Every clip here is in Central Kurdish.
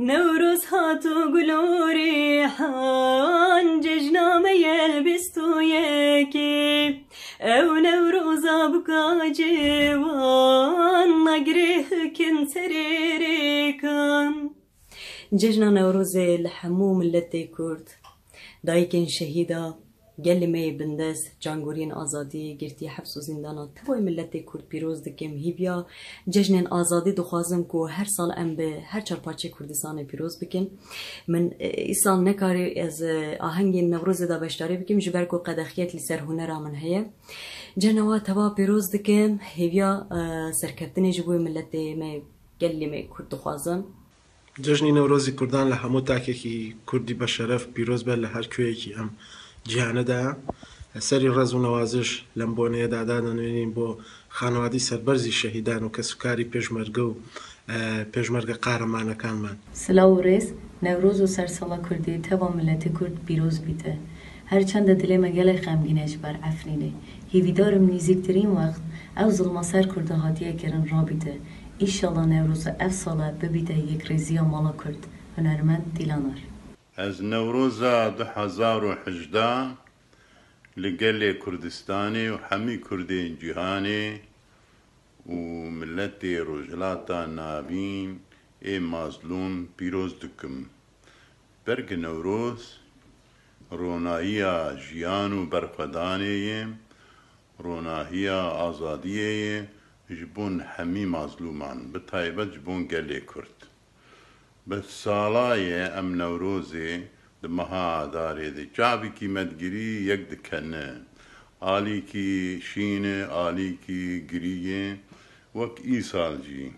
نوروز هاتو گلوری حان ججنامه يلبستو يكي او نوروزا بكا جوان نقريه كن سريري كان ججنا نوروز لحمو ملتي كرد دايكن شهيدا قال ما بندس جانگورین آزادی گرتی حبس و زندانات توی ملت کرد پیروز دکم هیبیا جشن آزادی دخوازم کو هر سال ام به هر چهار پارچه کردستان پیروز بکن من ایسال نکاری از آهنگ نوروز دا بشتاری بکم جبر کو قدخیت لسر هنر من هیا جنوا توا پیروز دکم هیبیا سرکتنی جبوی ملت ما قال ما کرد دخوازم جشن نوروزی کردان لحمو تاکی کی کردی بشرف پیروز بر لهر کوی کی ام جهانه دا سری رز و نوازش لمبونه دادا دنوینیم با خانوادی سربرزی شهیدان و کسکاری پیشمرگ قهرمان کان من. سلاورز نوروز و سرسالا کردی توا ملت کرد پیروز بیته. هر چند دل مگل خمگینش بر افرینه. هیویدارم نزدیکترین وقت او ظلم سر کرده هدیه کردن رابطه. ایشالله نوروز افساله ببیته یک ریزیا مالا کرد. هنرمند دیلانار. از نوروز 2018 لقل كردستاني وحمي كردين جهاني وملتي رجلاتا نابين اي مظلوم بيروز دكم برق نوروز روناهيا جيانو برفداني روناهيا آزادية جبون حمي مظلومان بطايبة جبون قل كرد بس سالاية ام نوروزي دمها داري دي جابي كي مدقري يقد كنن آلي كي شينة آلي كي قرية وك إيسال جي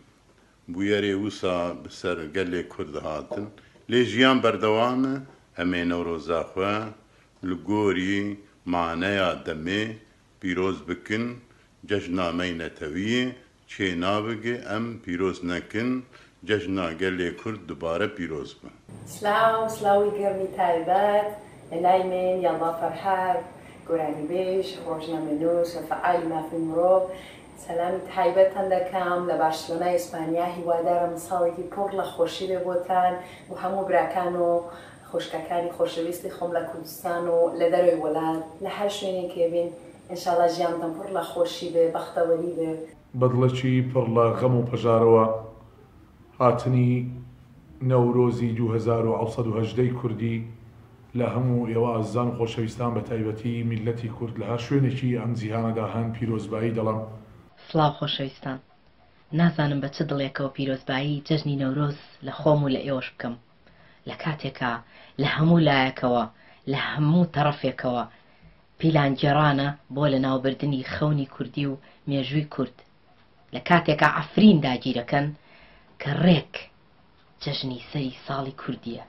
بويري وسا بسر قلي كرد هاتن لي جيان بردوامة امي نوروزا خوا لقوري معنايا دمي بيروز بكن ججنا مينتوية چه نابگه ام پیروز نکن جشنا گلی کرد دوباره پیروز با سلاوی گرمی تایبت نایمین یالله فرحار گرانی بیش روزنا منوس فعال ما في مروب سلامی تایبت اندکم لبارسلونا اسپانیا هیوادارم سالی پر لخوشی ببودن و همو براکانو خوشککانی خوشویستی خم لکردستان و لدروی ولاد لهر شوینی که بین انشالله جیانتان پر لخوشی به بختوری به بەدڵەکی پڕ لە غەم و پەژارەوە هاتنی نەورۆزی 2018 کوردی لە هەموو ئێوە ئازان و خۆشەویستان بە تایبەتی میلەتی کورد لە هەر شوێنێکی ئەم جیهانەدا هەن پیرۆزبایی دەڵێم. سڵاو خۆشەویستان، نازانم بە چ دڵێکەوە پیرۆزبایی جەژنی نەورۆز لە خۆم و لە ئێوەش بکەم لە کاتێکە لە هەموو لایەکەوە لە هەموو تەڕەفێکەوە پیلانگێڕانە بۆ لە ناوبردنی خەونی کوردی و مێژووی کورد لە کاتێکە ئەفرین داگیرەکەن کە ڕێک جەژنی سەری ساڵی کوردیە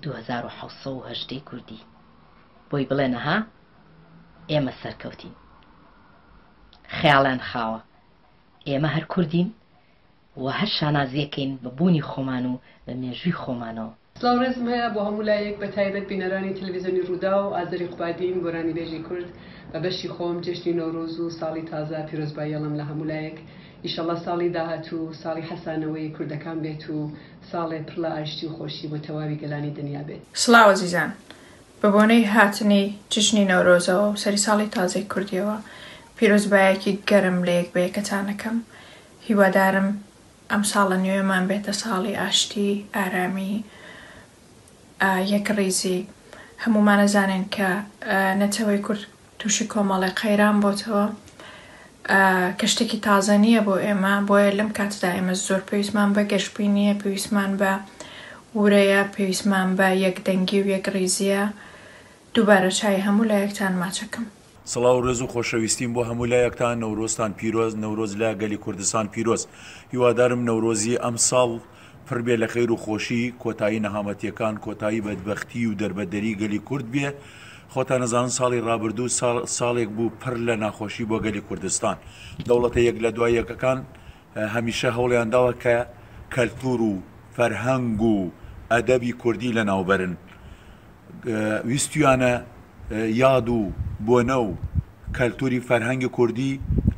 2718 کوردی بۆی بڵێنەها ئێمە سەرکەوتین خەیاڵیان خاوە ئێمە هەر کوردین و هەر شانازیەکەین بە بوونی خۆمان و بە مێژووی خۆمانەوە. سلااوڕێزم هەیە بۆ هەموو لایەک بە تایبەت بینەرانی تەلەڤیزیۆنی ڕوودا و ئازەری قوبادین گۆرانی بێژی کورد بە بەشی خۆم جێشتی نەورۆز و ساڵی تازە پیرۆزباییەڵم لە هەموو لایەک ئیشەڵڵا ساڵی داهاتوو ساڵی حەسانەوەی کوردەکان بێت و ساڵێ پڕ لە ئاشتی و خۆشی بۆ تەواوی گەلانی دنیا بێت. سڵاو عەزیزان، بە بۆنەی هاتنی جژنی نەورۆزەوە و سەری ساڵی تازەی کوردیەوە پیرۆزبایەکی گەرم لە یەک بە یەکەتانەکەم. هیوادارم ئەم ساڵە نوێمان بێتە ساڵی ئاشتی، ئارامی، یەکڕیزی. هەمومان ئەزانین کە نەتەوەی کورد تووشی کۆمەڵی قەیران بۆتەوە کە شتێکی تازە نییە بۆ ئێمە، بۆیە لەم کاتدا ئێمە زۆر پێویستمان بە گەشتبوونیە، پێویستمان بە ورەیە، پێویستمان بە یەکدەنگی و یەکڕیزیە. دووبارە چای هەموو لایەکتان ماچەکەم. سڵاو و ڕێز و خۆشەویستیم بۆ هەموو لایەکتان. نەورۆزتان پیرۆز، نەورۆز لە گەلی کوردستان پیرۆز. هیوادارم نەورۆزی ئەم ساڵ پڕ بێ لە خەیر و خۆشی، کۆتایی نەهامەتیەکان، کۆتایی بەدبەختی و دەربەدەری گەلی کورد بێ. خۆتان نەزانن ساڵی ڕابردوو ساڵێک بوو پڕ لە ناخۆشی بۆ گەلی کوردستان. دەوڵەتە یەک لە دوای یەکەکان هەمیشە هەوڵیان داوە کە کەلتور و فەرهەنگ و ئەدەبی کوردی لە ناوبەرن، ویستیانە یاد و بۆنە و کەلتوری فەرهەنگی کوردی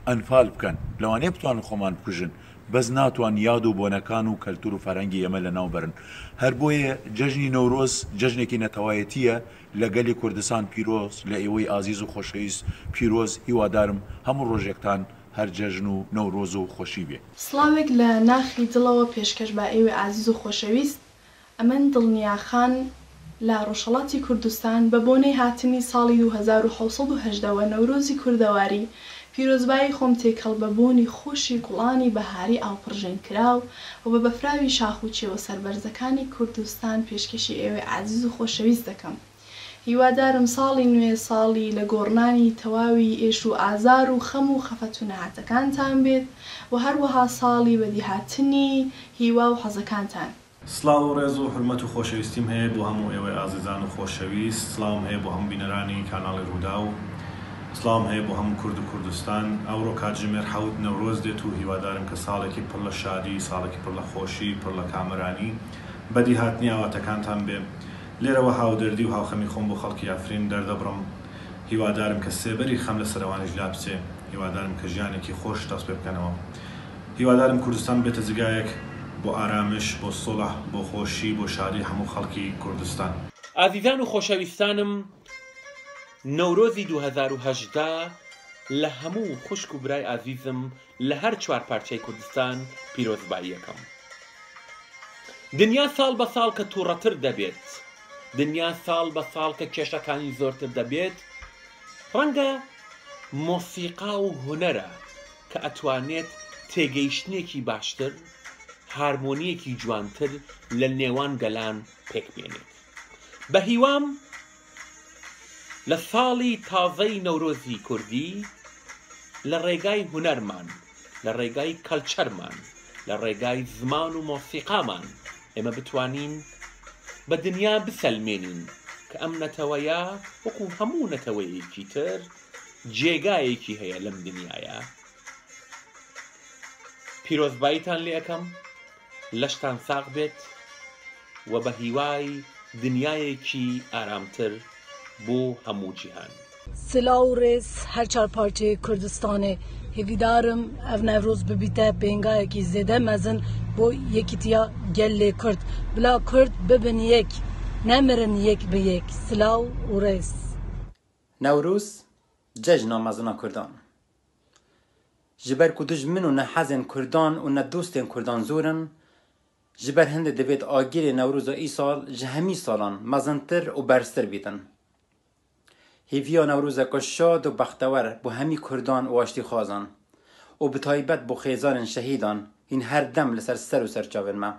ئەنفال بکەن، لەوانەیە بتوانن خۆمان بکوژن بەس ناتوان یاد و بۆنەکان و کەلتور و فەرەنگی ئێمە لە ناو برن هەر بۆیە جەژنی نەورۆز جەژنێکی نەتەوایەتیە لە گەلی کوردستان پیرۆز لە ئێوەی ئازیز و خۆشەویست پیرۆز هیوادارم هەموو ڕۆژێکتان هەر جەژن و نەورۆز و خۆشی بێ سڵاوێک لە ناخی دڵەوە پێشکەش بە ئێوە ئازیز و خۆشەویست ئەمن دڵنیاخان لە ڕۆژهەڵاتی کوردستان بە بۆنەی هاتنی ساڵی 1970 نەورۆزی کوردەواری پیرۆزبایی خۆم تێکەڵ بە بۆنی خۆشی گوڵانی بەهاری ئاوپڕژێن کراو و بە بەفراوی شاخ و چێوە سەربەرزەکانی کوردستان پێشکەشی ئێوە ئازیز و خۆشەویست دەکەم هیوادارم ساڵی نوێ ساڵی لە گۆڕنانی تەواوی ئێش و ئازار و خەم و خەفەت و نەهاتەکانتان بێت و هەروەها ساڵی بەدیهاتنی هیوا و حەزەکانتان سڵاو و ڕێز و حرمەت و خۆشەویستیم هەیە بۆ هەموو ئێوەی ئازیزان و خۆشەویست سڵاوم هەیە بۆ هەموو بینەرانی کاناڵی ڕوودا و سڵاوم هەیە بۆ هەموو کورد و کوردستان ئەوڕۆ کاتژمێر 7 نەورۆز دێت و هیوادارم کە ساڵێکی پڕ لە شادی ساڵێکی پڕ لە خۆشی پڕ لە کامەرانی بەدیهاتنی ئاواتەکانتان بێ لێرەوە هاودەردی و هاوخەمی خۆم بۆ خەڵکی ئافرین دەردەبڕم هیوادارم کە سێبەری خەم لە سەروانیش لا بچێ هیوادارم کە ژیانێکی خۆش دەست پێ بکەنەوە هیوادارم کوردستان بێتە جگایەک بۆ ئارامش بۆ سڵح بۆ خۆشی بۆ شادی هەموو خەڵکی کوردستان ئازیزان و خۆشەویستانم نەورۆزی 2018 لە هەموو خوشک و برای ئازیزم لە هەر چوار پارچەی کوردستان پیرۆزبایی یەکەم دنیا ساڵ بە ساڵ کە تووڕەتر دەبێت دنیا ساڵ بە ساڵ کە کێشەکانی زۆرتر دەبێت ڕەنگە مۆسیقا و هونەرە کە ئەتوانێت تێگەیشتنێکی باشتر هارمۆنیەکی جوانتر لە نێوان گەلان پێک بێنێت بە هیوام لە ساڵی تازەی نەورۆزی کوردی لە ڕێگای هونەرمان لە ڕێگای کەلچەرمان لە ڕێگای زمان و مۆسیقامان ئێمە بتوانین بە دنیا بسەلمێنین کە ئەم نەتەوەیە وەکو هەموو نەتەوەیەکی تر جێگایەکی هەیە لەم دنیاە پیرۆزباییتان لێ ئەەکەم لەشتان ساق بێت و بە هیوای دنیایەکی ئارامتر بۆ هەموو جیهان سلااو و ڕێز هەر چار پارچەی کوردستانê هێویدارم ئەڤ نەڤرۆز ببیتە پێنگایەکی زێدە مەزن بۆ یەکیتیا gelê Kurd bila Kurd bibin yek nemirin yek bi yek silaw û rêz Newrûz cejna mezina Kurdan ji ber ku dijmin û nehezên Kurdan û nedostên Kurdan zorin ji ber hindê divêt agirê Newrûza îsal ji hemî salan mezintir û berstir bîtin hêviya Newrûzeka şad û bextewer bû hemî Kurdan û aştîxwazan û bi taybet bû xêzanên şehîdan hîn her dem li ser û serçavên me